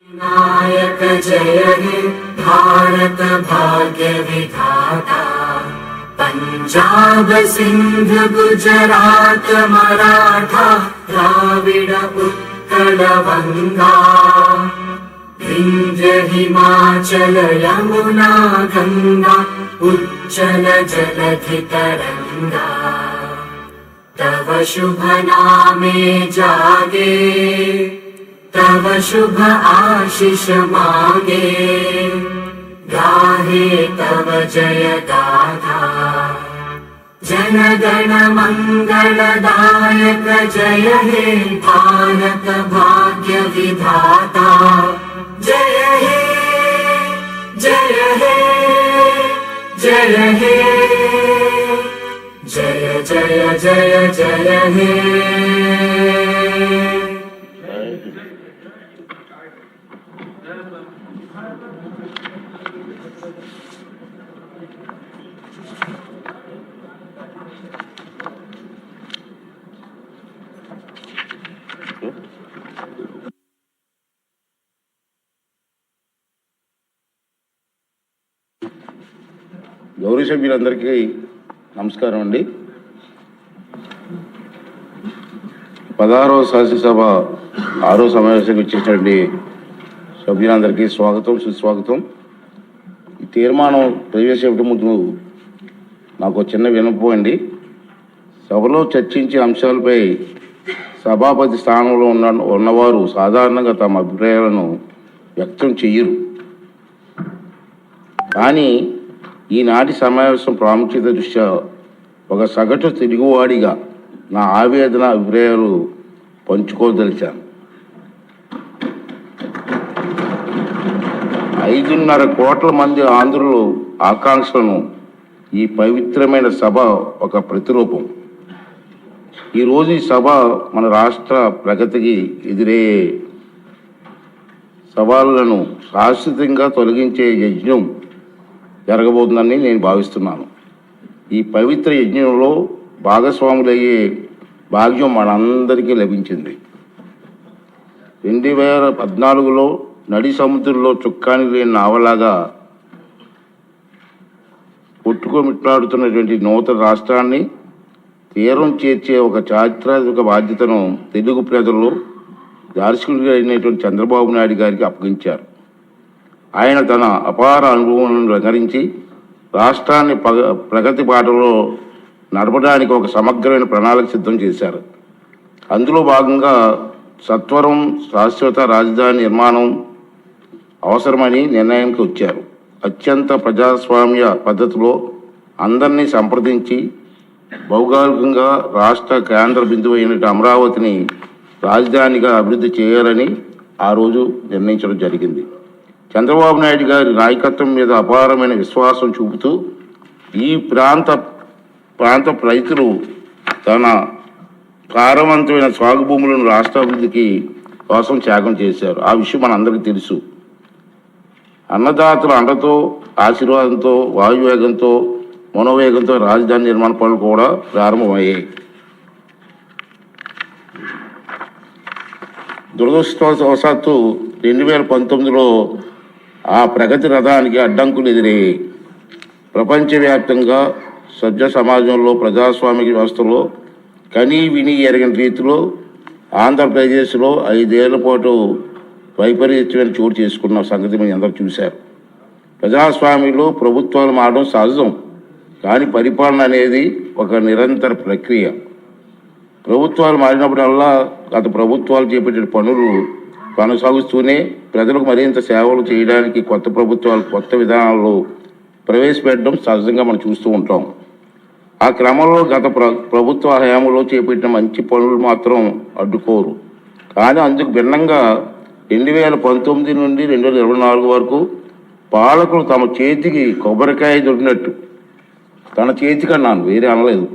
नायक जय हे भारत भाग्य विधाता, पंजाब सिंध गुजरात मराठा द्राविड उत्कल वंगा, विंध्य हिमाचल यमुना गंगा उज्जल जलधि तरंगा, तव शुभ नामे जागे तव शुभ आशीष मांगे, गाहे तव जय गाथा। जन गण मंगलदायक जय हे भारत भाग्य विधाता, जय हे जय हे जय हे जय जय जय जय हे। గౌరవ సభ్యులందరికీ నమస్కారం అండి. 16వ శాసనసభ 6వ సమావేశానికి వచ్చేటండి సభ్యులందరికీ స్వాగతం, సుస్వాగతం. ఈ తీర్మానం ప్రవేశపెట్టే ముందు నాకు చిన్న విన్నపం అండి. సభలో చర్చించే అంశాలపై సభాపతి స్థానంలో ఉన్నవారు సాధారణంగా తమ అభిప్రాయాలను వ్యక్తం చెయ్యరు. కానీ ఈనాటి సమావేశం ప్రాముఖ్యత దృష్ట్యా ఒక సగటు తెలుగువాడిగా నా ఆవేదన అభిప్రాయాలు పంచుకోదలిచాను. 5.5 కోట్ల మంది ఆంధ్రుల ఆకాంక్షలను ఈ పవిత్రమైన సభ ఒక ప్రతిరూపం. ఈరోజు ఈ సభ మన రాష్ట్ర ప్రగతికి ఎదురయ్యే సవాళ్లను శాశ్వతంగా తొలగించే యజ్ఞం జరగబోతుందని నేను భావిస్తున్నాను. ఈ పవిత్ర యజ్ఞంలో భాగస్వాములయ్యే భాగ్యం మనందరికీ లభించింది. 2014లో నడి సముద్రంలో చుక్కాని లేని నావలాగా కొట్టుకోమిట్లాడుతున్నటువంటి నూతన రాష్ట్రాన్ని తీరం చేర్చే ఒక చారిత్రాత్మక బాధ్యతను తెలుగు ప్రజలు దార్శనికుడిగా అయినటువంటి చంద్రబాబు నాయుడు గారికి అప్పగించారు. ఆయన తన అపార అనుభవాలను రంగరించి రాష్ట్రాన్ని ప్రగతి బాటలో నడపడానికి ఒక సమగ్రమైన ప్రణాళిక సిద్ధం చేశారు. అందులో భాగంగా సత్వరం శాశ్వత రాజధాని నిర్మాణం అవసరమని నిర్ణయానికి వచ్చారు. అత్యంత ప్రజాస్వామ్య పద్ధతిలో అందరినీ సంప్రదించి భౌగోళికంగా రాష్ట్ర కేంద్ర బిందువు అయిన అమరావతిని రాజధానిగా అభివృద్ధి చేయాలని ఆ రోజు నిర్ణయించడం జరిగింది. చంద్రబాబు నాయుడు గారి నాయకత్వం మీద అపారమైన విశ్వాసం చూపుతూ ఈ ప్రాంత రైతులు తన సారవంతమైన సాగు భూములను రాష్ట్ర అభివృద్ధికి కోసం త్యాగం చేశారు. ఆ విషయం మనందరికీ తెలుసు. అన్నదాతల అండతో, ఆశీర్వాదంతో, వాయువేగంతో, మనోవేగంతో రాజధాని నిర్మాణ పనులు కూడా ప్రారంభమయ్యాయి. దురదృష్టవశాత్తు 2019లో ఆ ప్రగతి రథానికి అడ్డంకులు ఎదురయ్యాయి. ప్రపంచవ్యాప్తంగా సభ్య సమాజంలో ప్రజాస్వామిక వ్యవస్థలో కనీ విని ఎరగని రీతిలో ఆంధ్రప్రదేశ్లో 5 ఏళ్ల పాటు వైపరీత్యమైన చోటు చేసుకున్న సంగతి మీరు అందరూ చూశారు. ప్రజాస్వామ్యంలో ప్రభుత్వాలు మారడం సహజం, కానీ పరిపాలన అనేది ఒక నిరంతర ప్రక్రియ. ప్రభుత్వాలు మారినప్పుడల్లా గత ప్రభుత్వాలు చేపట్టిన పనులు కొనసాగుతూనే ప్రజలకు మరింత సేవలు చేయడానికి కొత్త ప్రభుత్వాలు కొత్త విధానాలు ప్రవేశపెట్టడం సహజంగా మనం చూస్తూ ఉంటాం. ఆ క్రమంలో గత ప్రభుత్వ హయాంలో చేపట్టిన మంచి పనులు మాత్రం అడ్డుకోరు. కానీ అందుకు భిన్నంగా 2019 నుండి 2024 వరకు పాలకులు తమ చేతికి కొబ్బరికాయ దొరికినట్టు, తన చేతికి అన్నాను, వేరే అనలేదు,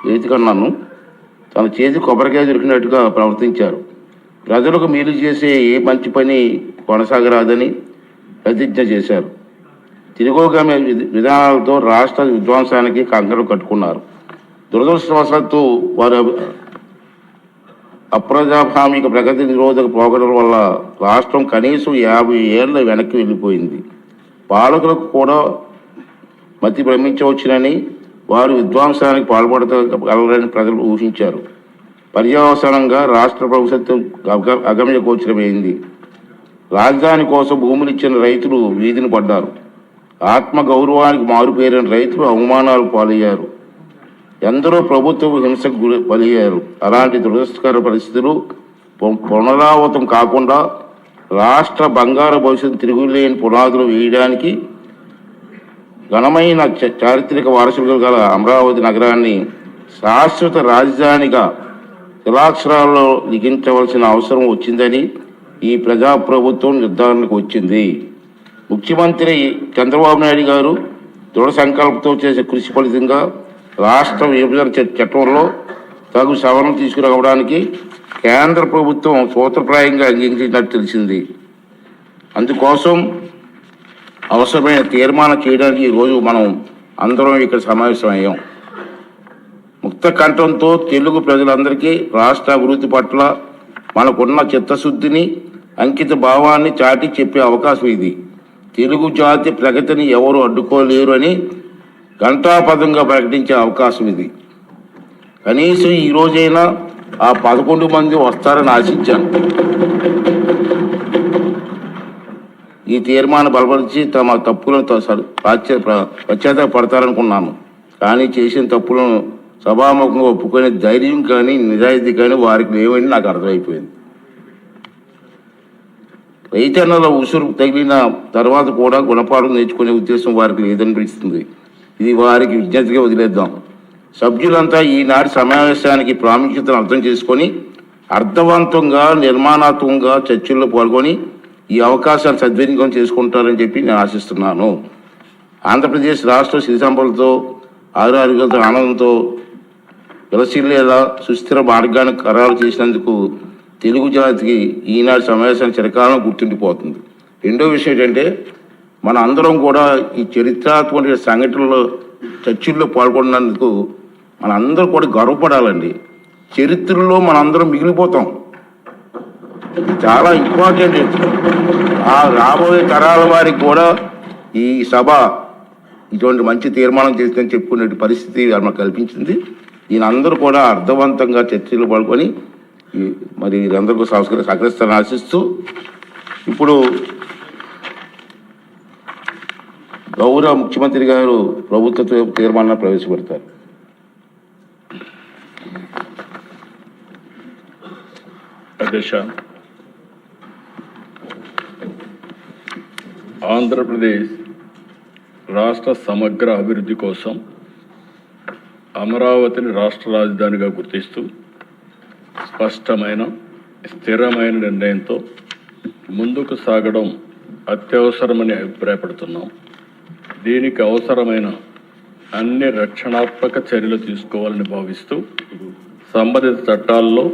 చేతికన్నాను, తన చేతి కొబ్బరికాయ దొరికినట్టుగా ప్రవర్తించారు. ప్రజలకు మేలు చేసే ఏ మంచి పని కొనసాగరాదని ప్రతిజ్ఞ చేశారు. తిరోగమన విధానాలతో రాష్ట్ర విధ్వంసానికి కంకణం కట్టుకున్నారు. దురదృష్టవశాత్తు వారు అప్రజాస్వామిక ప్రగతి నిరోధక పోకడల వల్ల రాష్ట్రం కనీసం 50 ఏళ్ళ వెనక్కి వెళ్ళిపోయింది. పాలకులకు కూడా మతి భ్రమించవచ్చునని, వారు విధ్వంసానికి పాల్పడగలరని ప్రజలు ఊహించారు. పర్యవసానంగా రాష్ట్ర భవిష్యత్తు అగమ్య గోచరమైంది. రాజధాని కోసం భూములు ఇచ్చిన రైతులు వీధిని పడ్డారు. ఆత్మ గౌరవానికి మారుపేరిన రైతులు అవమానాలు పాలయ్యారు. ఎందరో ప్రభుత్వ హింసకు బలయ్యారు. అలాంటి దురదృష్టకర పరిస్థితులు పునరావృతం కాకుండా రాష్ట్ర బంగారు భవిష్యత్తు తిరుగులేని పునాదులు వేయడానికి ఘనమైన చారిత్రక వారసులు గల అమరావతి నగరాన్ని శాశ్వత రాజధానిగా శిలాక్షరాల్లో లిఖించవలసిన అవసరం వచ్చిందని ఈ ప్రజాప్రభుత్వం నిర్ధారణకు వచ్చింది. ముఖ్యమంత్రి చంద్రబాబు నాయుడు గారు దృఢ సంకల్పంతో చేసే కృషి ఫలితంగా రాష్ట్ర విభజన చట్టంలో తగు సవరణ తీసుకురావడానికి కేంద్ర ప్రభుత్వం సూత్రప్రాయంగా అంగీకరించినట్టు తెలిసింది. అందుకోసం అవసరమైన తీర్మానం చేయడానికి ఈరోజు మనం అందరం ఇక్కడ సమావేశమయ్యాం. ముక్త కంఠంతో తెలుగు ప్రజలందరికీ రాష్ట్ర అభివృద్ధి పట్ల మనకున్న చిత్తశుద్ధిని, అంకిత భావాన్ని చాటి చెప్పే అవకాశం ఇది. తెలుగు జాతి ప్రగతిని ఎవరు అడ్డుకోలేరు అని ఘంటాపథంగా ప్రకటించే అవకాశం ఇది. కనీసం ఈ రోజైనా ఆ 11 మంది వస్తారని ఆశించాను. ఈ తీర్మానం బలపరిచి తమ తప్పులను పశ్చాత్తాపడతారనుకున్నాను. కానీ చేసిన తప్పులను సభాముఖంగా ఒప్పుకునే ధైర్యం కానీ నిజాయితీ కానీ వారికి లేవని నాకు అర్థమైపోయింది. రైతన్నల ఉసురు తగిలిన తర్వాత కూడా గుణపాఠం నేర్చుకునే ఉద్దేశం వారికి లేదనిపిస్తుంది. ఇది వారికి విజ్ఞప్తిగా వదిలేద్దాం. సభ్యులంతా ఈనాటి సమావేశానికి ప్రాముఖ్యతను అర్థం చేసుకొని అర్థవంతంగా, నిర్మాణాత్మకంగా చర్చల్లో పాల్గొని ఈ అవకాశాన్ని సద్వినియోగం చేసుకుంటారని చెప్పి నేను ఆశిస్తున్నాను. ఆంధ్రప్రదేశ్ రాష్ట్ర సిరి సంపదలతో, ఆరోగ్యాలతో, ఆనందంతో విలసిల్లేలా సుస్థిర మార్గాన్ని ఖరారు చేసినందుకు తెలుగు జాతికి ఈనాటి సమావేశాన్ని చిరకాలం గుర్తుండిపోతుంది. రెండో విషయం ఏంటంటే, మన అందరం కూడా ఈ చరిత్రాత్మక సంఘటనలో చర్చల్లో పాల్గొన్నందుకు మన అందరూ కూడా గర్వపడాలండి. చరిత్రలో మనందరం మిగిలిపోతాం. చాలా ఇంపార్టెంట్. ఆ రాబోయే తరాల వారికి కూడా ఈ సభ ఇటువంటి మంచి తీర్మానం చేస్తుందని చెప్పుకునే పరిస్థితి మనకు కల్పించింది. దీని అందరూ కూడా అర్థవంతంగా చర్చలు పాల్గొని మరి వీరందరికీ సహకరిస్తారని ఆశిస్తూ ఇప్పుడు గౌరవ ముఖ్యమంత్రి గారు ప్రభుత్వ తీర్మానాన్ని ప్రవేశపెడతారు. ఆంధ్రప్రదేశ్ రాష్ట్ర సమగ్ర అభివృద్ధి కోసం అమరావతిని రాష్ట్ర రాజధానిగా గుర్తిస్తూ స్పష్టమైన, స్థిరమైన నిర్ణయంతో ముందుకు సాగడం అత్యవసరమని అభిప్రాయపడుతున్నాం. దీనికి అవసరమైన అన్ని రక్షణాత్మక చర్యలు తీసుకోవాలని భావిస్తూ సంబంధిత చట్టాల్లో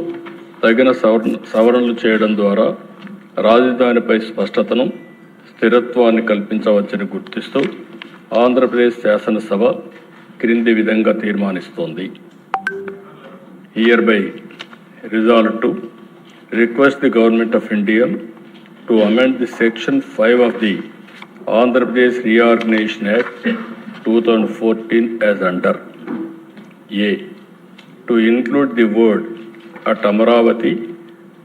తగిన సవరణలు చేయడం ద్వారా రాజధానిపై స్పష్టతను, స్థిరత్వాన్ని కల్పించవచ్చని గుర్తిస్తూ ఆంధ్రప్రదేశ్ శాసనసభ క్రింది విధంగా తీర్మానిస్తోంది. Hereby resolved to request the Government of India to amend the Section 5 of the Andhra Pradesh Reorganization Act 2014 as under: A. To include the word at Amaravati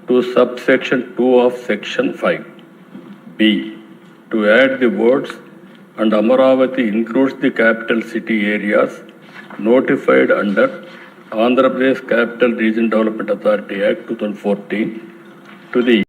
to subsection 2 of Section 5. B. To add the words and Amaravati includes the capital city areas notified under Andhra Pradesh Capital Region Development Authority Act 2014 to the